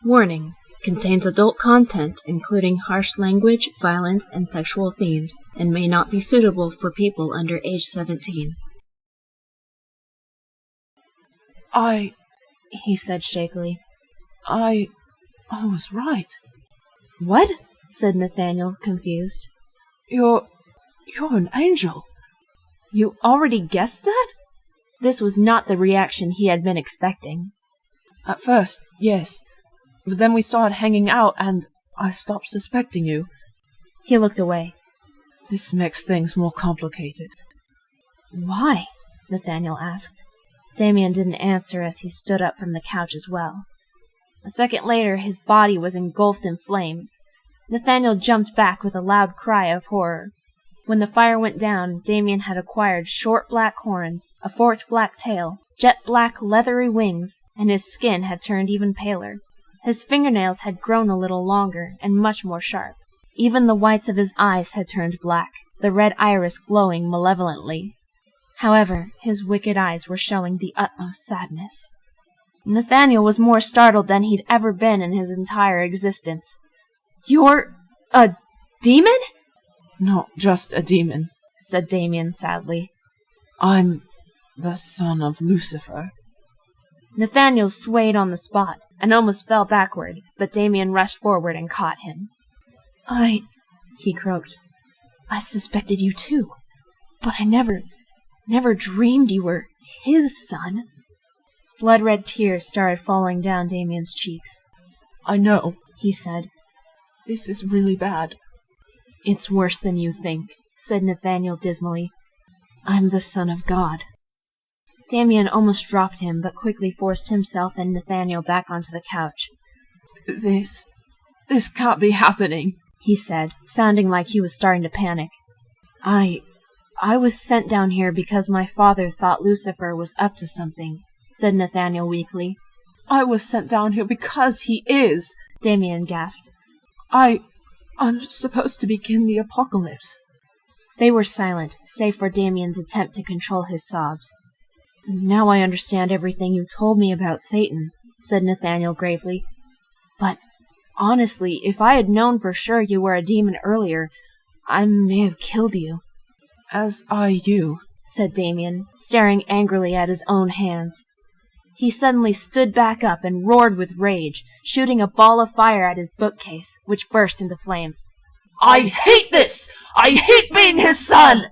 Warning: contains adult content including harsh language, violence, and sexual themes, and may not be suitable for people under age 17. He said shakily. I was right. What? Said Nathaniel, confused. You're an angel. You already guessed that? This was not the reaction he had been expecting. At first, yes. But then we started hanging out and I stopped suspecting you. He looked away. This makes things more complicated. Why? Nathaniel asked. Damien didn't answer as he stood up from the couch as well. A second later, his body was engulfed in flames. Nathaniel jumped back with a loud cry of horror. When the fire went down, Damien had acquired short black horns, a forked black tail, jet black leathery wings, and his skin had turned even paler. His fingernails had grown a little longer and much more sharp. Even the whites of his eyes had turned black, the red iris glowing malevolently. However, his wicked eyes were showing the utmost sadness. Nathaniel was more startled than he'd ever been in his entire existence. "You're a demon?" Not just a demon, said Damien sadly. I'm the son of Lucifer. Nathaniel swayed on the spot and almost fell backward, but Damien rushed forward and caught him. He croaked. I suspected you too, but I never dreamed you were his son. Blood-red tears started falling down Damien's cheeks. I know, he said. This is really bad. It's worse than you think, said Nathaniel dismally. I'm the son of God. Damien almost dropped him, but quickly forced himself and Nathaniel back onto the couch. This can't be happening, he said, sounding like he was starting to panic. I was sent down here because my father thought Lucifer was up to something, said Nathaniel weakly. I was sent down here because he is, Damien gasped. I'm supposed to begin the apocalypse. They were silent, save for Damien's attempt to control his sobs. Now I understand everything you told me about Satan, said Nathaniel gravely. But honestly, if I had known for sure you were a demon earlier, I may have killed you. As I you, said Damien, staring angrily at his own hands. He suddenly stood back up and roared with rage, shooting a ball of fire at his bookcase, which burst into flames. I hate this! I hate being his son!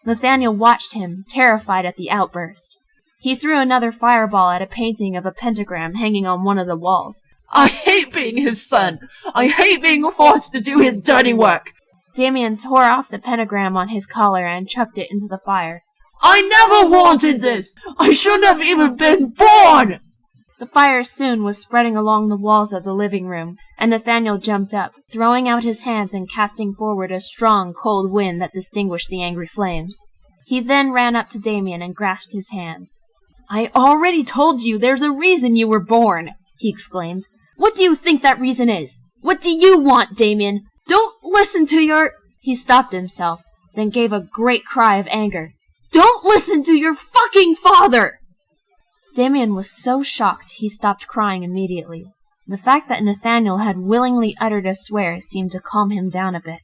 Nathaniel watched him, terrified at the outburst. He threw another fireball at a painting of a pentagram hanging on one of the walls. I hate being his son! I hate being forced to do his dirty work! Damien tore off the pentagram on his collar and chucked it into the fire. I never wanted this! I shouldn't have even been born! The fire soon was spreading along the walls of the living room, and Nathaniel jumped up, throwing out his hands and casting forward a strong, cold wind that distinguished the angry flames. He then ran up to Damien and grasped his hands. I already told you there's a reason you were born, he exclaimed. What do you think that reason is? What do you want, Damien? Don't listen to your... He stopped himself, then gave a great cry of anger. Don't listen to your fucking father! Damien was so shocked he stopped crying immediately. The fact that Nathaniel had willingly uttered a swear seemed to calm him down a bit.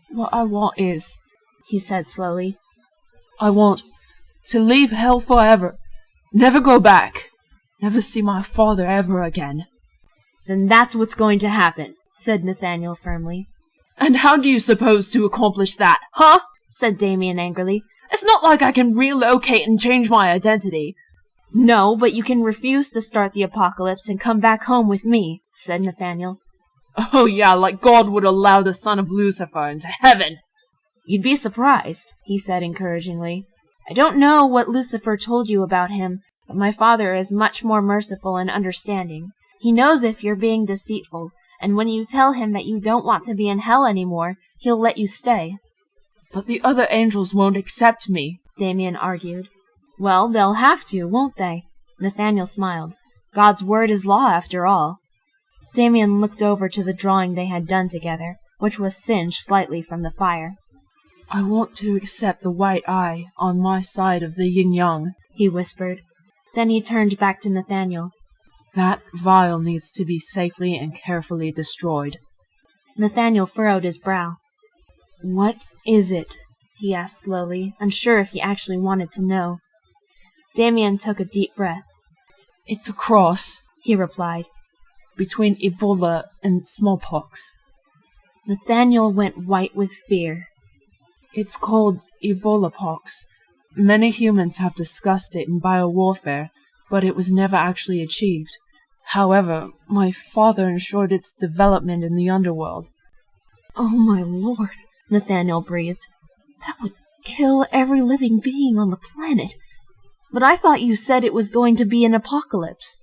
What I want is, he said slowly, I want to leave hell forever, never go back, never see my father ever again. Then that's what's going to happen, said Nathaniel firmly. And how do you suppose to accomplish that, huh? Said Damien angrily. It's not like I can relocate and change my identity. No, but you can refuse to start the apocalypse and come back home with me, said Nathaniel. Oh yeah, like God would allow the son of Lucifer into heaven. You'd be surprised, he said encouragingly. I don't know what Lucifer told you about him, but my father is much more merciful and understanding. He knows if you're being deceitful, and when you tell him that you don't want to be in hell anymore, he'll let you stay. But the other angels won't accept me, Damien argued. Well, they'll have to, won't they? Nathaniel smiled. God's word is law, after all. Damien looked over to the drawing they had done together, which was singed slightly from the fire. I want to accept the white eye on my side of the yin-yang, he whispered. Then he turned back to Nathaniel. That vial needs to be safely and carefully destroyed. Nathaniel furrowed his brow. What is it? He asked slowly, unsure if he actually wanted to know. Damien took a deep breath. It's a cross, he replied, between Ebola and smallpox. Nathaniel went white with fear. It's called Ebola pox. Many humans have discussed it in biowarfare, but it was never actually achieved. However, my father ensured its development in the underworld. Oh my lord, Nathaniel breathed. That would kill every living being on the planet. But I thought you said it was going to be an apocalypse.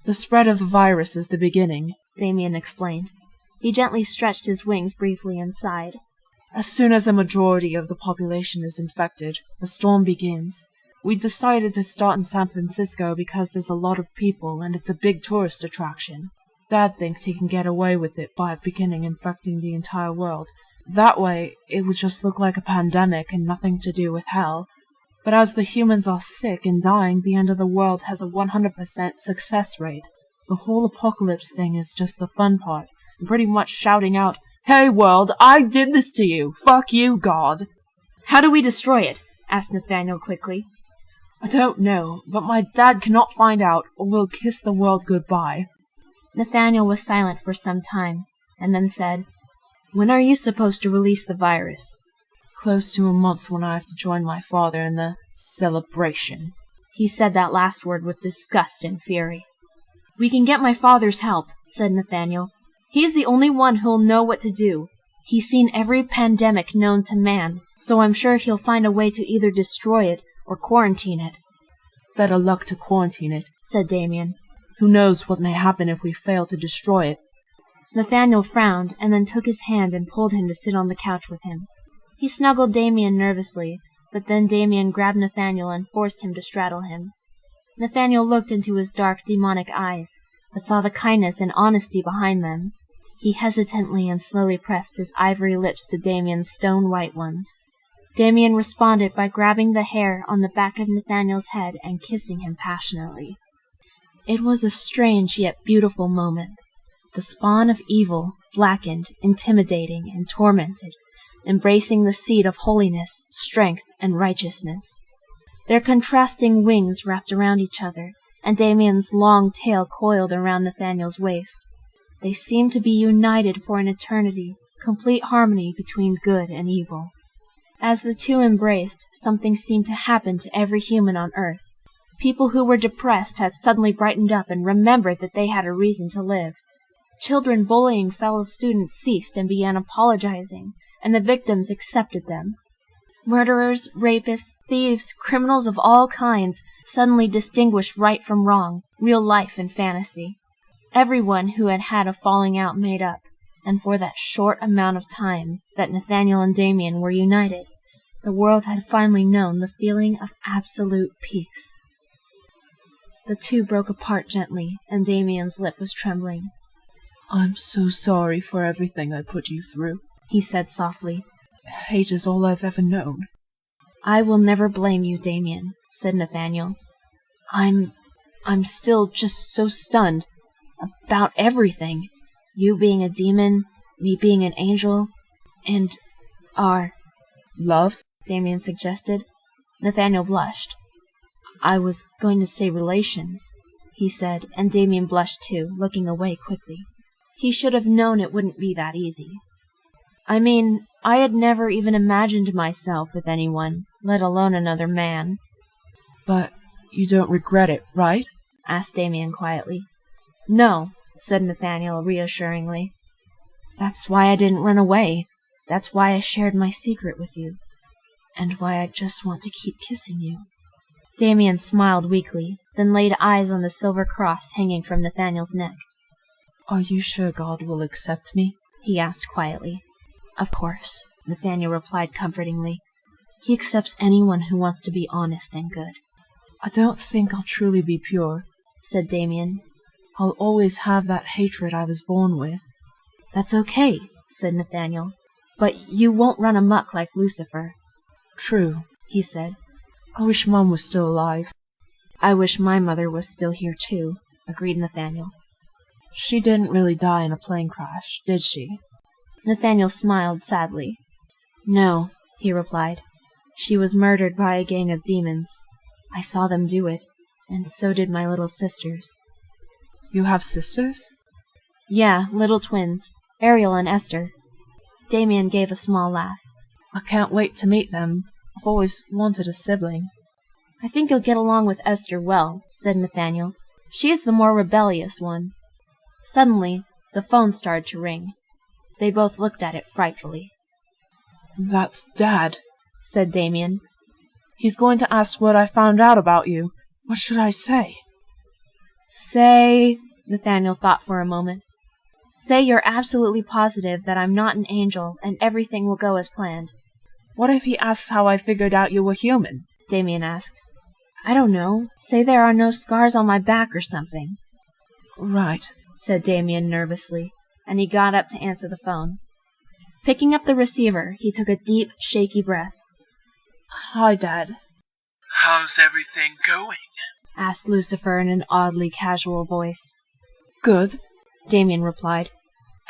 The spread of the virus is the beginning, Damien explained. He gently stretched his wings briefly and sighed. As soon as a majority of the population is infected, the storm begins. We decided to start in San Francisco because there's a lot of people and it's a big tourist attraction. Dad thinks he can get away with it by beginning infecting the entire world. That way, it would just look like a pandemic and nothing to do with hell. But as the humans are sick and dying, the end of the world has a 100% success rate. The whole apocalypse thing is just the fun part. I'm pretty much shouting out, "Hey world, I did this to you! Fuck you, God!" How do we destroy it? Asked Nathaniel quickly. I don't know, but my dad cannot find out, or we'll kiss the world goodbye. Nathaniel was silent for some time, and then said, When are you supposed to release the virus? Close to a month when I have to join my father in the celebration. He said that last word with disgust and fury. We can get my father's help, said Nathaniel. He's the only one who'll know what to do. He's seen every pandemic known to man, so I'm sure he'll find a way to either destroy it or quarantine it. Better luck to quarantine it, said Damien. Who knows what may happen if we fail to destroy it? Nathaniel frowned and then took his hand and pulled him to sit on the couch with him. He snuggled Damien nervously, but then Damien grabbed Nathaniel and forced him to straddle him. Nathaniel looked into his dark, demonic eyes, but saw the kindness and honesty behind them. He hesitantly and slowly pressed his ivory lips to Damien's stone-white ones. Damien responded by grabbing the hair on the back of Nathaniel's head and kissing him passionately. It was a strange yet beautiful moment. The spawn of evil, blackened, intimidating, and tormented, embracing the seed of holiness, strength, and righteousness. Their contrasting wings wrapped around each other, and Damien's long tail coiled around Nathaniel's waist. They seemed to be united for an eternity, complete harmony between good and evil. As the two embraced, something seemed to happen to every human on earth. People who were depressed had suddenly brightened up and remembered that they had a reason to live. Children bullying fellow students ceased and began apologizing, and the victims accepted them. Murderers, rapists, thieves, criminals of all kinds suddenly distinguished right from wrong, real life and fantasy. Everyone who had had a falling out made up, and for that short amount of time that Nathaniel and Damien were united, the world had finally known the feeling of absolute peace. The two broke apart gently, and Damien's lip was trembling. I'm so sorry for everything I put you through, he said softly. Hate is all I've ever known. I will never blame you, Damien, said Nathaniel. I'm still just so stunned about everything. You being a demon, me being an angel, and our love, Damien suggested. Nathaniel blushed. I was going to say relations, he said, and Damien blushed too, looking away quickly. He should have known it wouldn't be that easy. I mean, I had never even imagined myself with anyone, let alone another man. But you don't regret it, right? Asked Damien quietly. No, said Nathaniel reassuringly. That's why I didn't run away. That's why I shared my secret with you. And why I just want to keep kissing you. Damien smiled weakly, then laid eyes on the silver cross hanging from Nathaniel's neck. Are you sure God will accept me? He asked quietly. Of course, Nathaniel replied comfortingly. He accepts anyone who wants to be honest and good. I don't think I'll truly be pure, said Damien. I'll always have that hatred I was born with. That's okay, said Nathaniel. But you won't run amok like Lucifer. True, he said. I wish Mom was still alive. I wish my mother was still here too, agreed Nathaniel. She didn't really die in a plane crash, did she? Nathaniel smiled sadly. No, he replied. She was murdered by a gang of demons. I saw them do it, and so did my little sisters. You have sisters? Yeah, little twins, Ariel and Esther. Damien gave a small laugh. I can't wait to meet them. I've always wanted a sibling. I think you'll get along with Esther well, said Nathaniel. She is the more rebellious one. Suddenly, the phone started to ring. They both looked at it frightfully. That's Dad, said Damien. He's going to ask what I found out about you. What should I say? Say, Nathaniel thought for a moment. Say you're absolutely positive that I'm not an angel and everything will go as planned. What if he asks how I figured out you were human? Damien asked. I don't know. Say there are no scars on my back or something. Right, said Damien nervously, and he got up to answer the phone. Picking up the receiver, he took a deep, shaky breath. Hi, Dad. How's everything going? Asked Lucifer in an oddly casual voice. Good, Damien replied.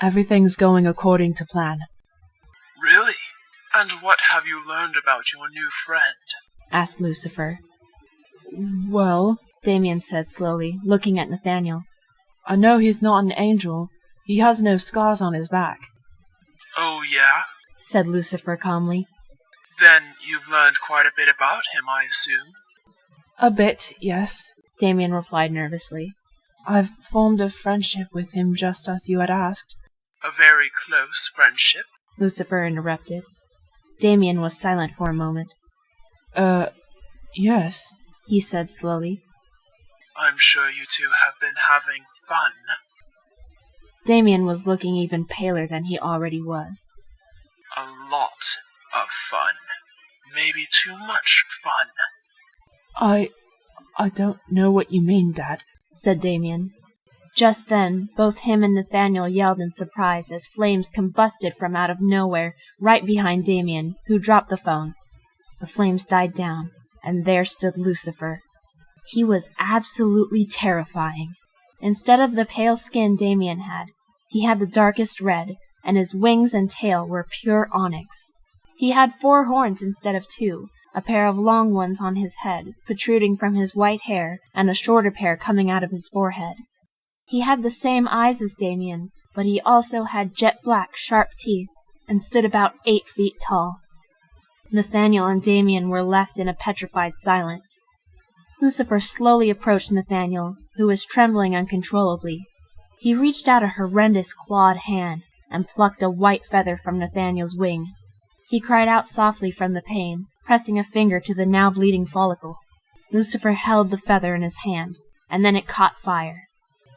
Everything's going according to plan. Really? And what have you learned about your new friend? Asked Lucifer. Well, Damien said slowly, looking at Nathaniel. I know he's not an angel. He has no scars on his back. Oh, yeah? Said Lucifer calmly. Then you've learned quite a bit about him, I assume? A bit, yes, Damien replied nervously. I've formed a friendship with him just as you had asked. A very close friendship? Lucifer interrupted. Damien was silent for a moment. Yes, he said slowly. I'm sure you two have been having fun. Damien was looking even paler than he already was. A lot of fun. Maybe too much fun. I don't know what you mean, Dad, said Damien. Just then, both him and Nathaniel yelled in surprise as flames combusted from out of nowhere right behind Damien, who dropped the phone. The flames died down, and there stood Lucifer. He was absolutely terrifying. Instead of the pale skin Damien had, he had the darkest red, and his wings and tail were pure onyx. He had 4 horns instead of 2, a pair of long ones on his head, protruding from his white hair, and a shorter pair coming out of his forehead. He had the same eyes as Damien, but he also had jet-black, sharp teeth, and stood about 8 feet tall. Nathaniel and Damien were left in a petrified silence. Lucifer slowly approached Nathaniel, who was trembling uncontrollably. He reached out a horrendous clawed hand and plucked a white feather from Nathaniel's wing. He cried out softly from the pain, pressing a finger to the now bleeding follicle. Lucifer held the feather in his hand, and then it caught fire.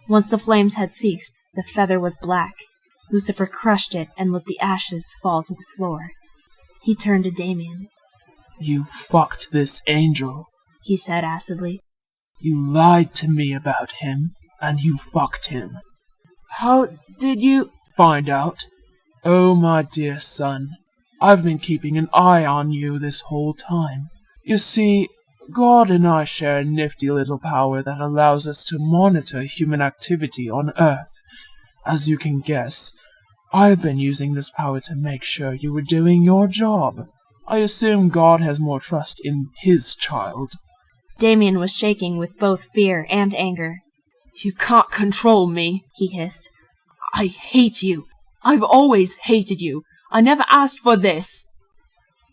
Once the flames had ceased, the feather was black. Lucifer crushed it and let the ashes fall to the floor. He turned to Damien. You fucked this angel, he said acidly. You lied to me about him, and you fucked him. How did you find out? Oh, my dear son, I've been keeping an eye on you this whole time. You see, God and I share a nifty little power that allows us to monitor human activity on Earth. As you can guess, I've been using this power to make sure you were doing your job. I assume God has more trust in his child. Damien was shaking with both fear and anger. You can't control me, he hissed. I hate you. I've always hated you. I never asked for this.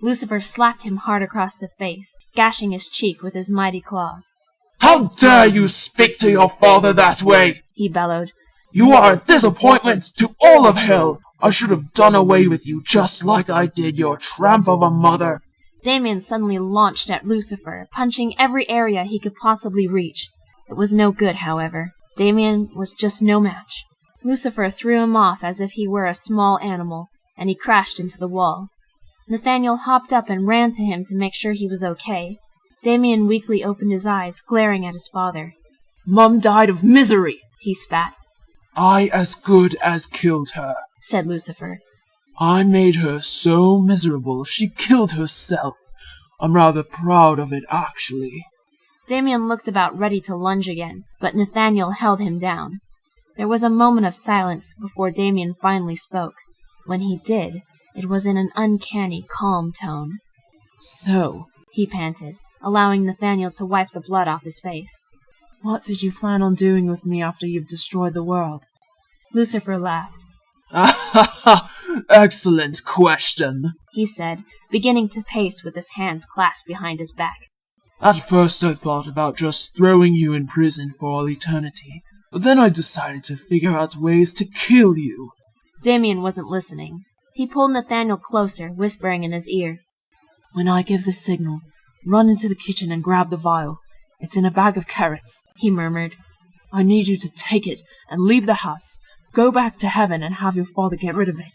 Lucifer slapped him hard across the face, gashing his cheek with his mighty claws. How dare you speak to your father that way? He bellowed. You are a disappointment to all of hell. I should have done away with you just like I did your tramp of a mother. Damien suddenly launched at Lucifer, punching every area he could possibly reach. It was no good, however. Damien was just no match. Lucifer threw him off as if he were a small animal, and he crashed into the wall. Nathaniel hopped up and ran to him to make sure he was okay. Damien weakly opened his eyes, glaring at his father. Mum died of misery, he spat. I as good as killed her, said Lucifer. I made her so miserable she killed herself. I'm rather proud of it, actually. Damien looked about ready to lunge again, but Nathaniel held him down. There was a moment of silence before Damien finally spoke. When he did, it was in an uncanny, calm tone. So, He panted, allowing Nathaniel to wipe the blood off his face. what did you plan on doing with me after you've destroyed the world? Lucifer laughed. Excellent question, He said, beginning to pace with his hands clasped behind his back. At first I thought about just throwing you in prison for all eternity, but then I decided to figure out ways to kill you. Damien wasn't listening. He pulled Nathaniel closer, whispering in his ear. When I give the signal, run into the kitchen and grab the vial. It's in a bag of carrots, He murmured. I need you to take it and leave the house. Go back to heaven and have your father get rid of it.